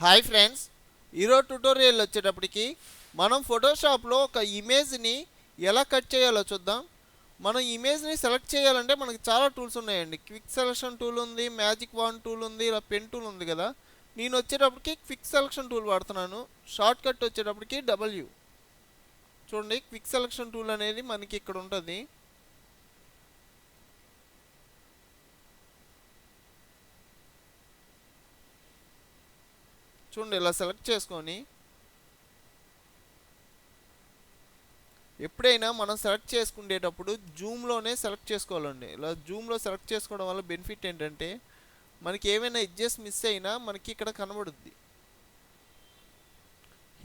Hi friends, ఈరోజు tutorial వచ్చేటప్పటికి మనం ఫోటోషాప్లో ఒక ఇమేజ్ని ఎలా కట్ చేయాలో చూద్దాం. మనం ఇమేజ్ని సెలెక్ట్ చేయాలంటే మనకి చాలా టూల్స్ ఉన్నాయండి. క్విక్ సెలక్షన్ టూల్ ఉంది, మ్యాజిక్ వాండ్ టూల్ ఉంది, ఇలా పెన్ టూల్ ఉంది కదా. నేను వచ్చేటప్పటికి క్విక్ సెలక్షన్ టూల్ వాడుతున్నాను. షార్ట్ కట్ వచ్చేటప్పటికి డబ్ల్యూ. చూడండి, క్విక్ సెలక్షన్ టూల్ అనేది మనకి ఇక్కడ ఉంటుంది. చూడండి, ఇలా సెలెక్ట్ చేసుకొని ఎప్పుడైనా మనం సెలెక్ట్ చేసుకునేటప్పుడు జూమ్లోనే సెలెక్ట్ చేసుకోవాలండి. ఇలా జూమ్లో సెలెక్ట్ చేసుకోవడం వల్ల బెనిఫిట్ ఏంటంటే మనకి ఏమైనా ఎడ్జెస్ మిస్ అయినా మనకి ఇక్కడ కనబడుద్ది.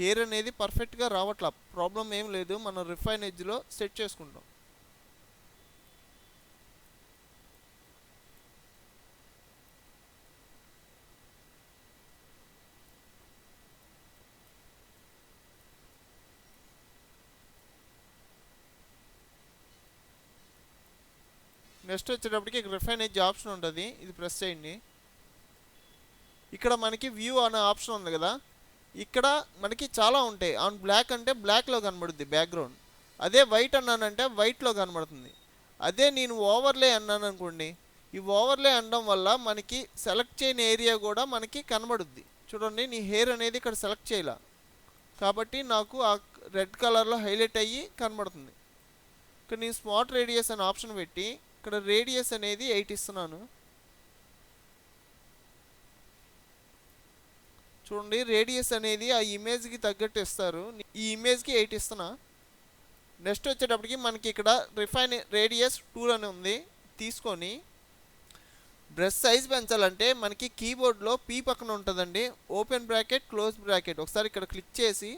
హెయిర్ అనేది పర్ఫెక్ట్గా రావట్లా, ప్రాబ్లం ఏం లేదు, మనం రిఫైన్ ఎడ్జ్లో సెట్ చేసుకుంటాం. నెక్స్ట్ వచ్చేటప్పటికి రిఫైన్ ఎడ్జ్ ఆప్షన్ ఉంటుంది, ఇది ప్రెస్ చేయండి. ఇక్కడ మనకి వ్యూ అనే ఆప్షన్ ఉంది కదా, ఇక్కడ మనకి చాలా ఉంటాయి. ఆన్ బ్లాక్ అంటే బ్లాక్లో కనబడుద్ది బ్యాక్గ్రౌండ్, అదే వైట్ అన్నానంటే వైట్లో కనబడుతుంది. అదే నేను ఓవర్లే అన్నాను అనుకోండి, ఈ ఓవర్లే అనడం వల్ల మనకి సెలెక్ట్ చేయని ఏరియా కూడా మనకి కనబడుద్ది. చూడండి, నీ హెయిర్ అనేది ఇక్కడ సెలెక్ట్ చేయాల కాబట్టి నాకు ఆ రెడ్ కలర్లో హైలైట్ అయ్యి కనబడుతుంది. ఇక్కడ నేను స్మార్ట్ రేడియస్ అనే ఆప్షన్ పెట్టి ఇక్కడ రేడియస్ అనేది 8 ఇస్తున్నాను. చూడండి, రేడియస్ అనేది ఆ ఇమేజ్కి తగ్గట్టు ఇస్తారు. ఈ ఇమేజ్కి 8 ఇస్తున్నా. నెక్స్ట్ వచ్చేటప్పటికి మనకి ఇక్కడ రిఫైన్ రేడియస్ టూల్ అని ఉంది, తీసుకొని బ్రష్ సైజ్ పెంచాలంటే మనకి కీబోర్డ్లో పీ పక్కన ఉంటుందండి, ఓపెన్ బ్రాకెట్ క్లోజ్ బ్రాకెట్. ఒకసారి ఇక్కడ క్లిక్ చేసి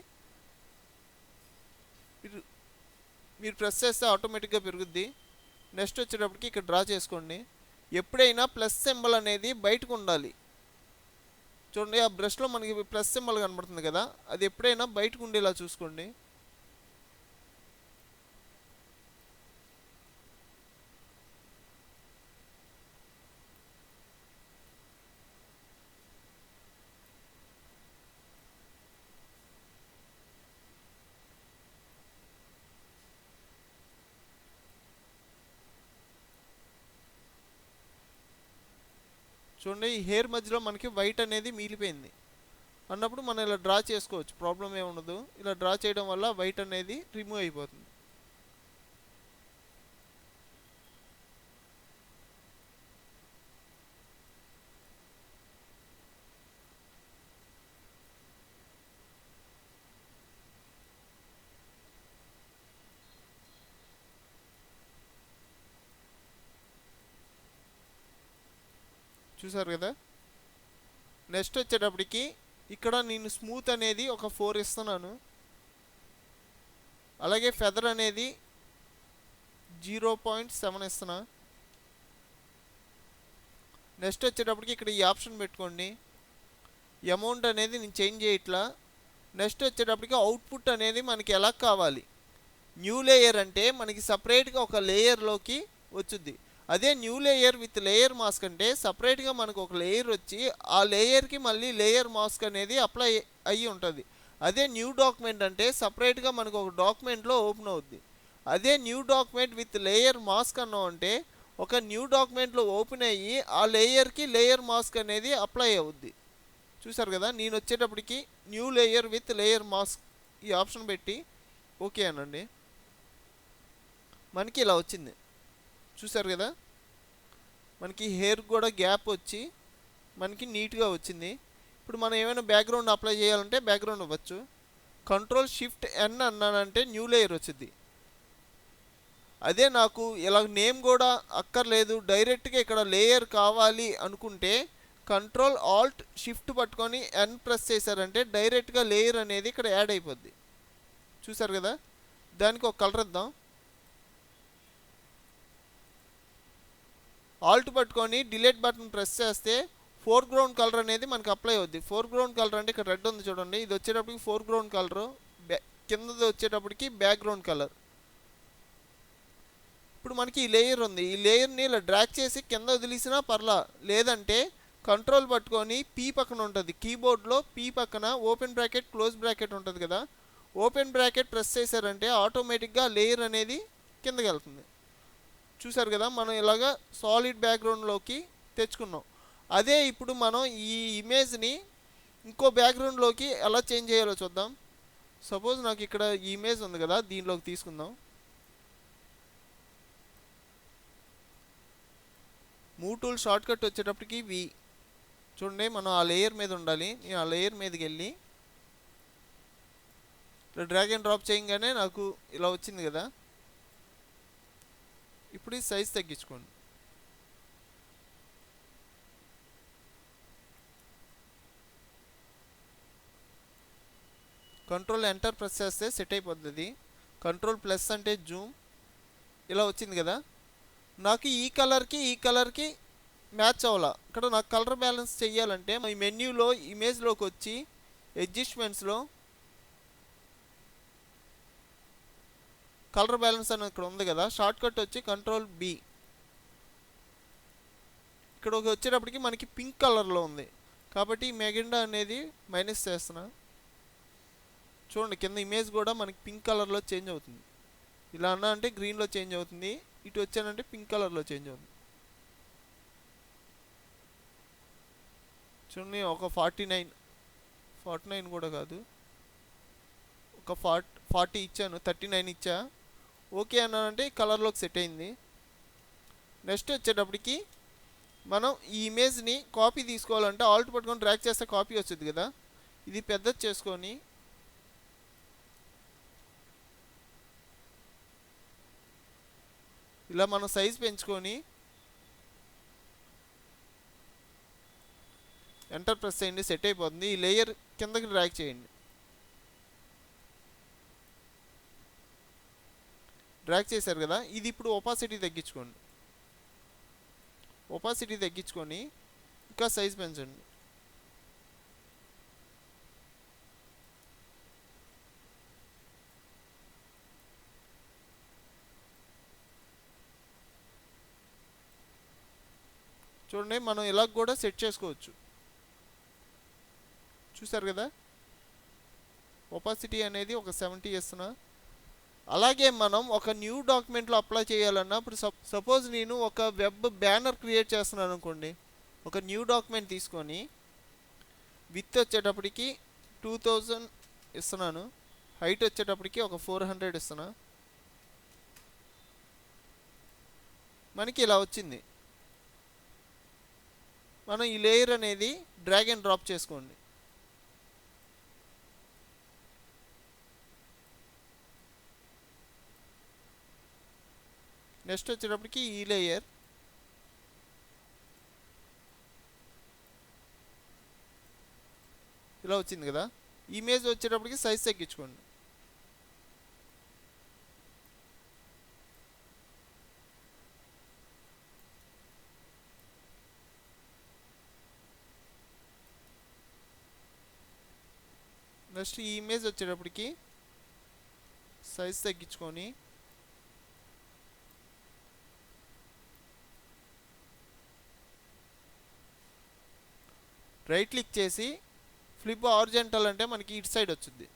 మీరు ప్రెస్ చేస్తే ఆటోమేటిక్గా పెరుగుద్ది. నెక్స్ట్ వచ్చేటప్పటికి ఇక్కడ డ్రా చేసుకోండి. ఎప్పుడైనా ప్లస్ సింబల్ అనేది బయటకు ఉండాలి. చూడండి, ఆ బ్రష్లో మనకి ప్లస్ సింబల్ కనబడుతుంది కదా, అది ఎప్పుడైనా బయటకు ఉండేలా చూసుకోండి. చూడండి, ఈ హెయిర్ మధ్యలో మనకి వైట్ అనేది మిగిలిపోయింది అన్నప్పుడు మనం ఇలా డ్రా చేసుకోవచ్చు, ప్రాబ్లం ఏమి ఉండదు. ఇలా డ్రా చేయడం వల్ల వైట్ అనేది రిమూవ్ అయిపోతుంది. చూసారు కదా. నెక్స్ట్ వచ్చేటప్పటికి ఇక్కడ నేను స్మూత్ అనేది ఒక 4 ఇస్తున్నాను. అలాగే ఫెదర్ అనేది 0.7 ఇస్తున్నా. నెక్స్ట్ వచ్చేటప్పటికి ఇక్కడ ఈ ఆప్షన్ పెట్టుకోండి. అమౌంట్ అనేది నేను చేంజ్ చేయట్లా. నెక్స్ట్ వచ్చేటప్పటికి అవుట్పుట్ అనేది మనకి ఎలా కావాలి. న్యూ లేయర్ అంటే మనకి సపరేట్గా ఒక లేయర్లోకి వచ్చుద్ది. అదే new layer with layer mask అంటే సపరేట్గా మనకు ఒక లేయర్ వచ్చి ఆ లేయర్కి మళ్ళీ లేయర్ మాస్క్ అనేది అప్లై అయ్యి ఉంటుంది. అదే న్యూ డాక్యుమెంట్ అంటే సపరేట్గా మనకు ఒక డాక్యుమెంట్లో ఓపెన్ అవుద్ది. అదే new document with layer mask అన్నాం అంటే ఒక న్యూ డాక్యుమెంట్లో ఓపెన్ అయ్యి ఆ లేయర్కి లేయర్ మాస్క్ అనేది అప్లై అవుద్ది. చూసారు కదా. నేను వచ్చేటప్పటికి new layer with layer mask ఈ ఆప్షన్ పెట్టి ఓకే అనండి. మనకి ఇలా వచ్చింది. చూసారు కదా, మనకి హెయిర్ కూడా గ్యాప్ వచ్చి మనకి నీట్గా వచ్చింది. ఇప్పుడు మనం ఏమైనా బ్యాక్గ్రౌండ్ అప్లై చేయాలంటే బ్యాక్గ్రౌండ్ ఇవ్వచ్చు. Ctrl+Shift+N అన్నానంటే న్యూ లేయర్ వచ్చింది. అదే నాకు ఇలా నేమ్ కూడా అక్కర్లేదు, డైరెక్ట్గా ఇక్కడ లేయర్ కావాలి అనుకుంటే Ctrl+Alt+Shift పట్టుకొని N ప్రెస్ చేశారంటే డైరెక్ట్గా లేయర్ అనేది ఇక్కడ యాడ్ అయిపోద్ది. చూసారు కదా. దానికి ఒక కలర్ ఇద్దాం. ఆల్ట్ పట్టుకొని డిలీట్ బటన్ ప్రెస్ చేస్తే ఫోర్గ్రౌండ్ కలర్ అనేది మనకి అప్లై అవుద్ది. ఫోర్గ్రౌండ్ కలర్ అంటే ఇక్కడ రెడ్ ఉంది చూడండి, ఇది వచ్చేటప్పటికి ఫోర్గ్రౌండ్ కలరు, కిందది వచ్చేటప్పటికి బ్యాక్గ్రౌండ్ కలర్. ఇప్పుడు మనకి ఈ లేయర్ ఉంది, ఈ లేయర్ని ఇలా డ్రాగ్ చేసి కింద వదిలేసినా పర్లా, లేదంటే కంట్రోల్ పట్టుకొని పీ పక్కన ఉంటుంది, కీబోర్డ్లో పీ పక్కన ఓపెన్ బ్రాకెట్ క్లోజ్ బ్రాకెట్ ఉంటుంది కదా, ఓపెన్ బ్రాకెట్ ప్రెస్ చేశారంటే ఆటోమేటిక్గా లేయర్ అనేది కిందకి వెళ్తుంది. చూసారు కదా, మనం ఇలాగా సాలిడ్ బ్యాక్గ్రౌండ్లోకి తెచ్చుకున్నాం. అదే ఇప్పుడు మనం ఈ ఇమేజ్ని ఇంకో బ్యాక్గ్రౌండ్లోకి ఎలా చేంజ్ చేయాలో చూద్దాం. సపోజ్ నాకు ఇక్కడ ఈ ఇమేజ్ ఉంది కదా, దీనిలోకి తీసుకుందాం. మూవ్ టూల్ షార్ట్ కట్ వచ్చేటప్పటికి వి. చూడండి, మనం ఆ లేయర్ మీద ఉండాలి. నేను ఆ లేయర్ మీదకి వెళ్ళి డ్రాగ్ అండ్ డ్రాప్ చేయగానే నాకు ఇలా వచ్చింది కదా. ఇప్పుడు ఈ సైజ్ తగ్గించుకోండి. కంట్రోల్ ఎంటర్ ప్రెస్ చేస్తే సెట్ అయిపోతుంది. కంట్రోల్ ప్లస్ అంటే జూమ్. ఇలా వచ్చింది కదా. నాకు ఈ కలర్కి మ్యాచ్ అవ్వాలా. ఇక్కడ నాకు కలర్ బ్యాలెన్స్ చెయ్యాలంటే ఈ మెన్యూలో ఇమేజ్లోకి వచ్చి అడ్జస్ట్మెంట్స్లో కలర్ బ్యాలెన్స్ అని ఇక్కడ ఉంది కదా, షార్ట్ కట్ వచ్చి కంట్రోల్ బి. ఇక్కడ వచ్చేటప్పటికి మనకి పింక్ కలర్లో ఉంది కాబట్టి ఈ మెజెండా అనేది మైనస్ చేస్తున్నా. చూడండి, కింద ఇమేజ్ కూడా మనకి పింక్ కలర్లో చేంజ్ అవుతుంది. ఇలా అన్నా అంటే గ్రీన్లో చేంజ్ అవుతుంది, ఇటు వచ్చానంటే పింక్ కలర్లో చేంజ్ అవుతుంది. చూడండి, ఒక 49 కూడా కాదు, ఒక 40 ఇచ్చాను, 39 ఇచ్చా. ఓకే అన్నానంటే కలర్లోకి సెట్ అయింది. నెక్స్ట్ వచ్చేటప్పటికి మనం ఈ ఇమేజ్ని కాపీ తీసుకోవాలంటే ఆల్ట్ పట్టుకొని డ్రాగ్ చేస్తే కాపీ వస్తుంది కదా. ఇది పెద్దది చేసుకొని ఇలా మనం సైజ్ పెంచుకొని ఎంటర్ ప్రెస్ చేయండి, సెట్ అయిపోతుంది. ఈ లేయర్ కిందకి డ్రాగ్ చేయండి. డ్రాగ్ చేశారు కదా, ఇది ఇప్పుడు ఒపాసిటీ తగ్గించుకోండి. ఒపాసిటీ తగ్గించుకొని ఇంకా సైజ్ పెంచండి. చూడండి, మనం ఇలా కూడా సెట్ చేసుకోవచ్చు. చూసారు కదా, ఒపాసిటీ అనేది ఒక 70 ఇస్తున్నా. అలాగే మనం ఒక న్యూ డాక్యుమెంట్లో అప్లై చేయాలన్నా, ఇప్పుడు సపోజ్ నేను ఒక వెబ్ బ్యానర్ క్రియేట్ చేస్తున్నాను అనుకోండి. ఒక న్యూ డాక్యుమెంట్ తీసుకొని విత్ వచ్చేటప్పటికి 2000 ఇస్తున్నాను, హైట్ వచ్చేటప్పటికి ఒక 400 ఇస్తున్నా. మనకి ఇలా వచ్చింది. మనం ఈ లేయర్ అనేది డ్రాగ్ అండ్ డ్రాప్ చేసుకోండి. నెక్స్ట్ వచ్చేటప్పటికి ఈ లేయర్ ఇలా వచ్చింది కదా. ఇమేజ్ వచ్చేటప్పటికి సైజ్ తగ్గించుకోండి. నెక్స్ట్ ఈ ఇమేజ్ వచ్చేటప్పటికి సైజ్ తగ్గించుకొని రైట్ క్లిక్ చేసి ఫ్లిప్ హారిజాంటల్ అంటే మనకి ఇటు సైడ్ వచ్చింది.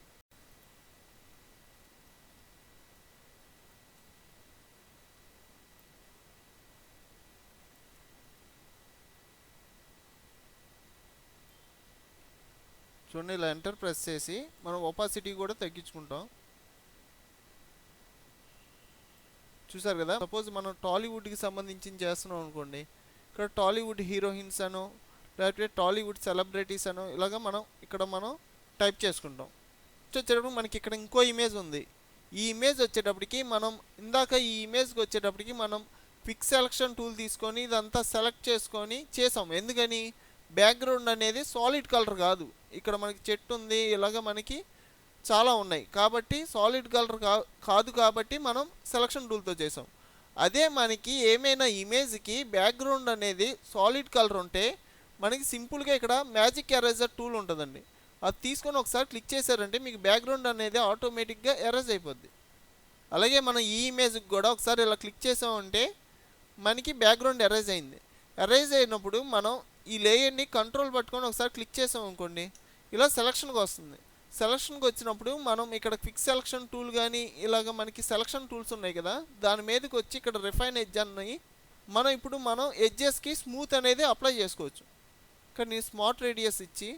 చూడండి, ఇలా ఎంటర్ ప్రెస్ చేసి మనం ఒపాసిటీ కూడా తగ్గించుకుంటాం. చూసారు కదా. సపోజ్ మనం టాలీవుడ్కి సంబంధించి చేస్తున్నాం అనుకోండి, ఇక్కడ టాలీవుడ్ హీరోయిన్స్ అనో లేకపోతే టాలీవుడ్ సెలబ్రిటీస్ అనో ఇలాగ మనం టైప్ చేసుకుంటాం. వచ్చేటప్పుడు మనకి ఇక్కడ ఇంకో ఇమేజ్ ఉంది. ఈ ఇమేజ్ వచ్చేటప్పటికి మనం ఇందాక ఈ ఇమేజ్కి వచ్చేటప్పటికి మనం పిక్ సెలక్షన్ టూల్ తీసుకొని ఇదంతా సెలెక్ట్ చేసుకొని చేసాం. ఎందుకని, బ్యాక్గ్రౌండ్ అనేది సాలిడ్ కలర్ కాదు, ఇక్కడ మనకి చెట్టు ఉంది, ఇలాగ మనకి చాలా ఉన్నాయి కాబట్టి సాలిడ్ కలర్ కాదు కాబట్టి మనం సెలక్షన్ టూల్తో చేసాం. అదే మనకి ఏమైనా ఇమేజ్కి బ్యాక్గ్రౌండ్ అనేది సాలిడ్ కలర్ ఉంటే మనకి సింపుల్గా ఇక్కడ మ్యాజిక్ ఎరేజర్ టూల్ ఉంటుందండి. అది తీసుకొని ఒకసారి క్లిక్ చేశారంటే మీకు బ్యాక్గ్రౌండ్ అనేది ఆటోమేటిక్గా ఎరేజ్ అయిపోద్ది. అలాగే మనం ఈ ఇమేజ్కి కూడా ఒకసారి ఇలా క్లిక్ చేసామంటే మనకి బ్యాక్గ్రౌండ్ ఎరేజ్ అయింది. ఎరేజ్ అయినప్పుడు మనం ఈ లేయర్ని కంట్రోల్ పట్టుకొని ఒకసారి క్లిక్ చేసాం అనుకోండి, ఇలా సెలక్షన్కి వస్తుంది. సెలక్షన్కి వచ్చినప్పుడు మనం ఇక్కడ క్విక్ సెలక్షన్ టూల్ కానీ ఇలాగ మనకి సెలక్షన్ టూల్స్ ఉన్నాయి కదా, దాని మీదకి వచ్చి ఇక్కడ రిఫైన్ ఎడ్జ్ అన్నాయి. మనం ఎడ్జెస్కి స్మూత్ అనేది అప్లై చేసుకోవచ్చు. ఇక్కడ నేను స్మార్ట్ రేడియస్ ఇచ్చి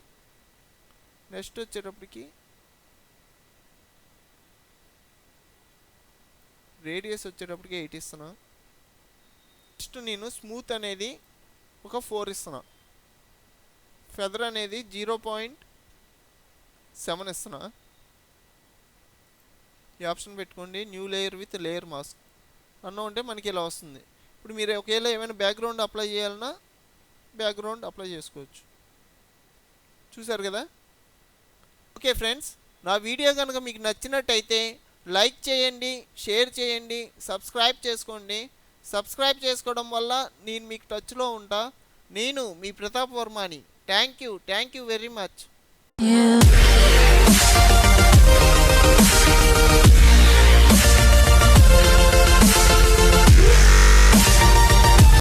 నెక్స్ట్ వచ్చేటప్పటికి రేడియస్ వచ్చేటప్పటికి 8 ఇస్తున్నా. నెక్స్ట్ నేను స్మూత్ అనేది ఒక 4 ఇస్తున్నా. ఫెదర్ అనేది 0.7 ఇస్తున్నా. ఈ ఆప్షన్ పెట్టుకోండి. New layer with layer mask అన్న ఉంటే మనకి ఇలా వస్తుంది. ఇప్పుడు మీరు ఒకవేళ ఏమైనా బ్యాక్గ్రౌండ్ అప్లై చేయాలన్నా బ్యాక్గ్రౌండ్ అప్లై చేసుకోవచ్చు. చూసారు కదా. ఓకే ఫ్రెండ్స్, నా వీడియో కనుక మీకు నచ్చినట్టయితే లైక్ చేయండి, షేర్ చేయండి, సబ్స్క్రైబ్ చేసుకోండి. సబ్స్క్రైబ్ చేసుకోవడం వల్ల నేను మీకు టచ్లో ఉంటా. నేను మీ ప్రతాప్ వర్మని. Thank you very much.